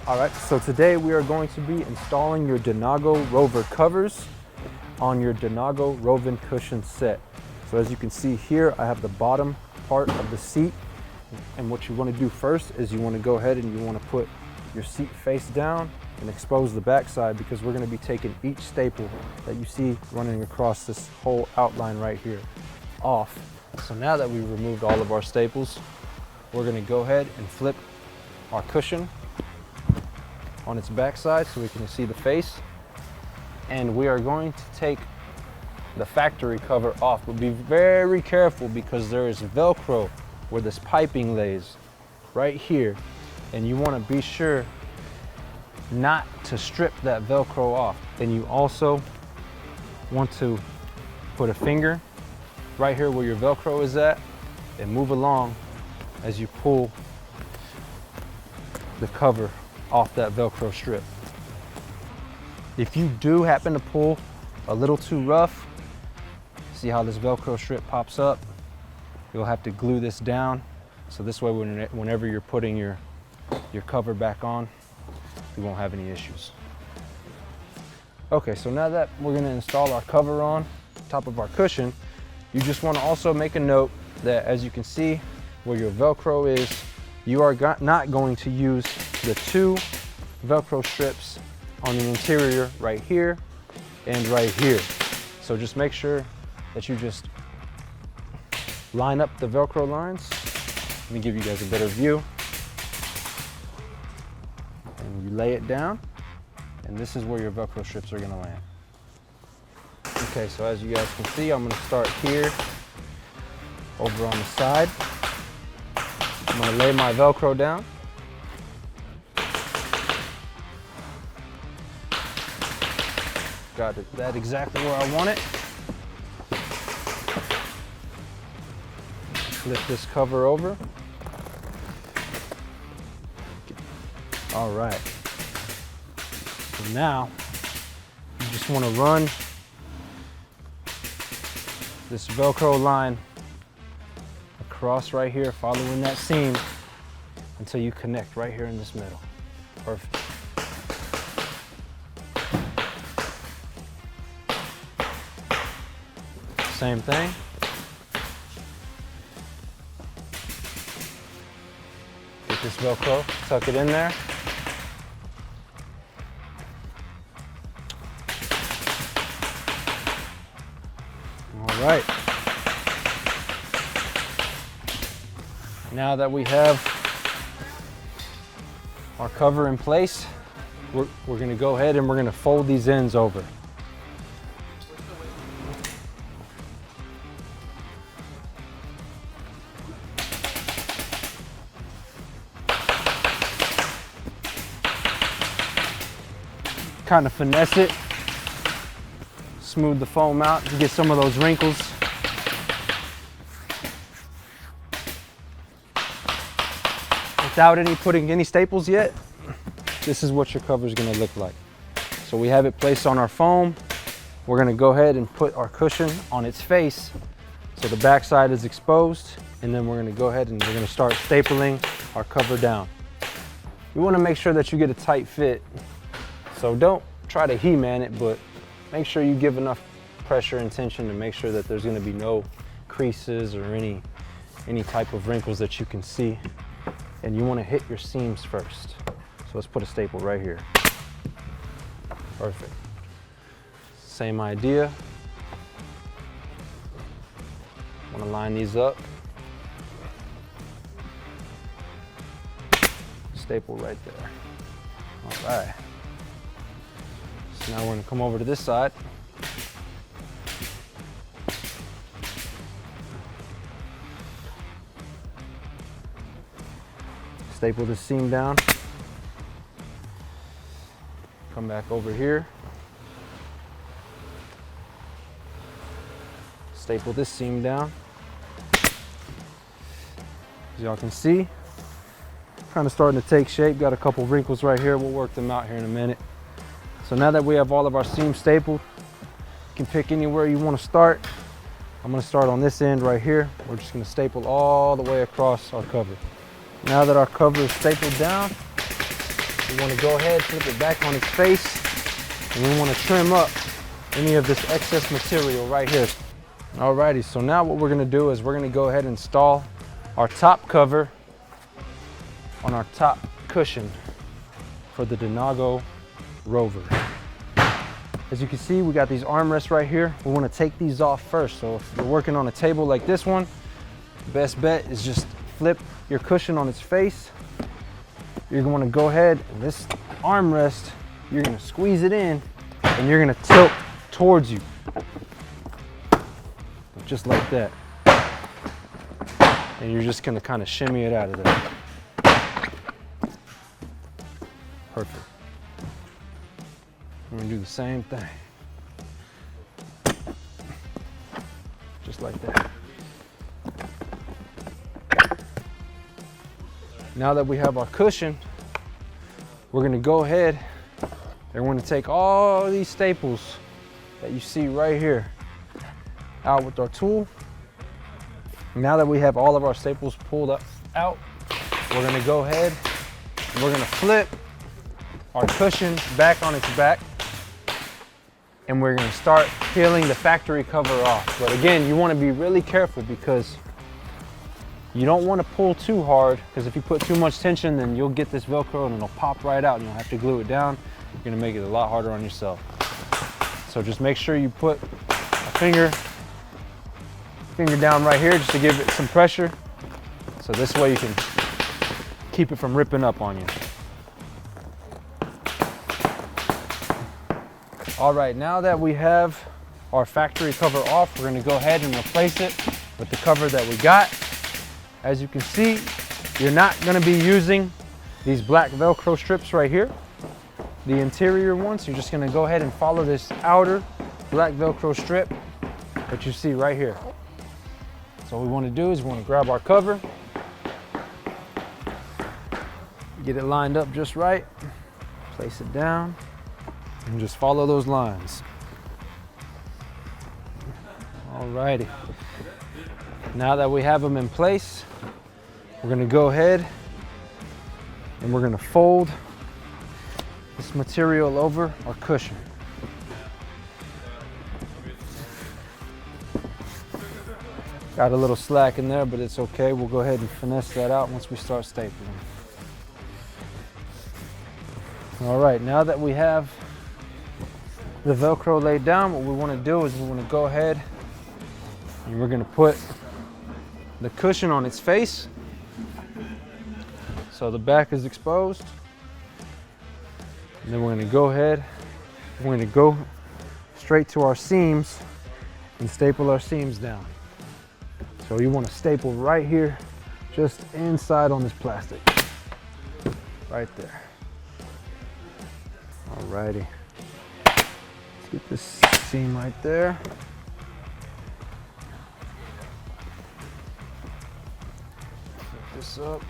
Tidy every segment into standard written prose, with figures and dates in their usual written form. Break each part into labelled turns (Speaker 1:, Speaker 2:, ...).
Speaker 1: All right, so today we are going to be installing your Denago Rover covers on your Denago Rover cushion set. So as you can see here, I have the bottom part of the seat. And what you want to do first is you want to go ahead and you want to put your seat face down and expose the back side, because we're going to be taking each staple that you see running across this whole outline right here off. So now that we've removed all of our staples, we're going to go ahead and flip our cushion on its back side so we can see the face. And we are going to take the factory cover off, but be very careful because there is Velcro where this piping lays right here. And you want to be sure not to strip that Velcro off. Then you also want to put a finger right here where your Velcro is at and move along as you pull the cover off that Velcro strip. If you do happen to pull a little too rough, see how this Velcro strip pops up? You'll have to glue this down. So this way, whenever you're putting your cover back on, you won't have any issues. Okay, so now that we're gonna install our cover on top of our cushion, you just wanna also make a note that, as you can see where your Velcro is, you are not going to use the two Velcro strips on the interior right here and right here. So just make sure that you just line up the Velcro lines. Let me give you guys a better view. And you lay it down, and this is where your Velcro strips are gonna land. Okay, so as you guys can see, I'm gonna start here over on the side. I'm gonna lay my Velcro down. Got that exactly where I want it. Flip this cover over. All right. So now you just want to run this Velcro line across right here, following that seam until you connect right here in this middle. Perfect. Same thing. Get this Velcro, tuck it in there. All right. Now that we have our cover in place, we're going to go ahead and we're going to fold these ends over. Kind of finesse it, smooth the foam out to get some of those wrinkles. Without putting any staples yet, this is what your cover is going to look like. So we have it placed on our foam. We're going to go ahead and put our cushion on its face so the back side is exposed, and then we're going to go ahead and we're going to start stapling our cover down. You want to make sure that you get a tight fit. So don't try to He-Man it, but make sure you give enough pressure and tension to make sure that there's going to be no creases or any type of wrinkles that you can see. And you want to hit your seams first. So let's put a staple right here. Perfect. Same idea. Want to line these up. Staple right there. All right. Now we're going to come over to this side. Staple this seam down. Come back over here. Staple this seam down. As y'all can see, kind of starting to take shape. Got a couple wrinkles right here. We'll work them out here in a minute. So now that we have all of our seams stapled, you can pick anywhere you want to start. I'm going to start on this end right here. We're just going to staple all the way across our cover. Now that our cover is stapled down, We want to go ahead, flip it back on its face, and we want to trim up any of this excess material right here. Alrighty, so now what we're going to do is we're going to go ahead and install our top cover on our top cushion for the Denago Rover. As you can see, we got these armrests right here. We want to take these off first. So if you're working on a table like this one, best bet is just flip your cushion on its face. You're going to go ahead and this armrest, you're going to squeeze it in and you're going to tilt towards you. Just like that. And you're just going to kind of shimmy it out of there. Perfect. I'm going to do the same thing. Just like that. Now that we have our cushion, we're going to go ahead and we're going to take all these staples that you see right here out with our tool. Now that we have all of our staples pulled out, we're going to go ahead and we're going to flip our cushion back on its back, and we're going to start peeling the factory cover off. But again, you want to be really careful because you don't want to pull too hard, because if you put too much tension, then you'll get this Velcro and it'll pop right out and you'll have to glue it down. You're going to make it a lot harder on yourself. So just make sure you put a finger down right here just to give it some pressure. So this way you can keep it from ripping up on you. All right, now that we have our factory cover off, we're gonna go ahead and replace it with the cover that we got. As you can see, you're not gonna be using these black Velcro strips right here, the interior ones. You're just gonna go ahead and follow this outer black Velcro strip that you see right here. So what we wanna do is we wanna grab our cover, get it lined up just right, place it down, and just follow those lines. Alrighty. Now that we have them in place, we're gonna go ahead and we're gonna fold this material over our cushion. Got a little slack in there, but it's okay. We'll go ahead and finesse that out once we start stapling. All right, now that we have the Velcro laid down, what we want to do is we want to go ahead and we're going to put the cushion on its face so the back is exposed. And then we're going to go ahead, we're going to go straight to our seams and staple our seams down. So you want to staple right here, just inside on this plastic, right there. Alrighty. Get this seam right there. Set this up.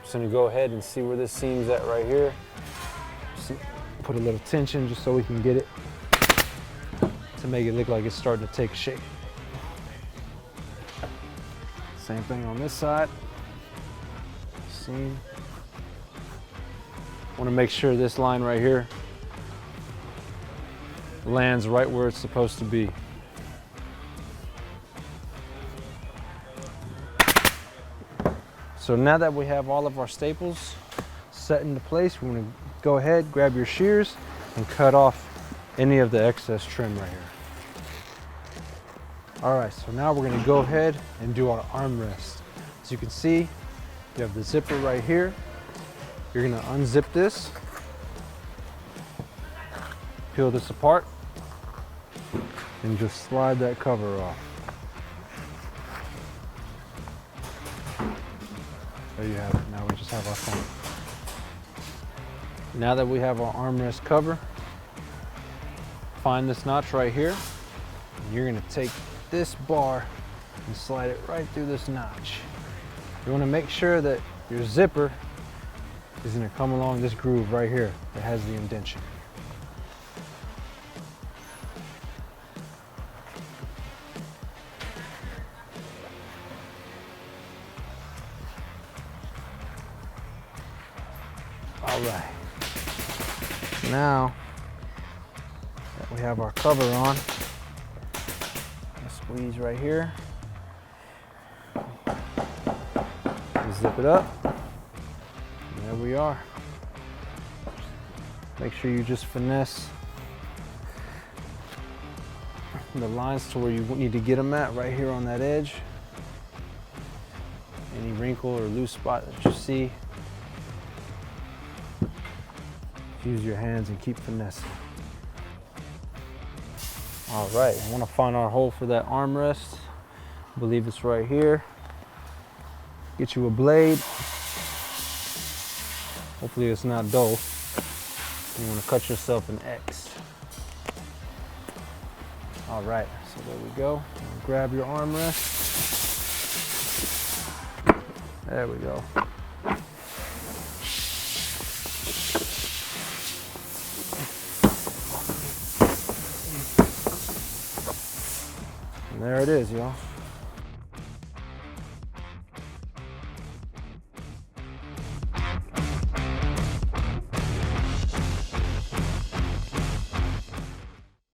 Speaker 1: Just gonna go ahead and see where this seam's at right here. Put a little tension just so we can get it to make it look like it's starting to take shape. Same thing on this side. Seam. Want to make sure this line right here lands right where it's supposed to be. So now that we have all of our staples set into place, we're going to go ahead, grab your shears, and cut off any of the excess trim right here. All right, so now we're going to go ahead and do our armrest. As you can see, you have the zipper right here. You're gonna unzip this, peel this apart, and just slide that cover off. There you have it. Now we just have our phone. Now that we have our armrest cover, find this notch right here. And you're gonna take this bar and slide it right through this notch. You wanna make sure that your zipper is gonna come along this groove right here that has the indentation. All right. Now that we have our cover on, let's squeeze right here. Zip it up. And there we are. Make sure you just finesse the lines to where you need to get them at, right here on that edge. Any wrinkle or loose spot that you see, use your hands and keep finessing. All right, I want to find our hole for that armrest. I believe it's right here. Get you a blade. Hopefully it's not dull. You want to cut yourself an X. All right, so there we go. Grab your armrest. There we go. And there it is, y'all.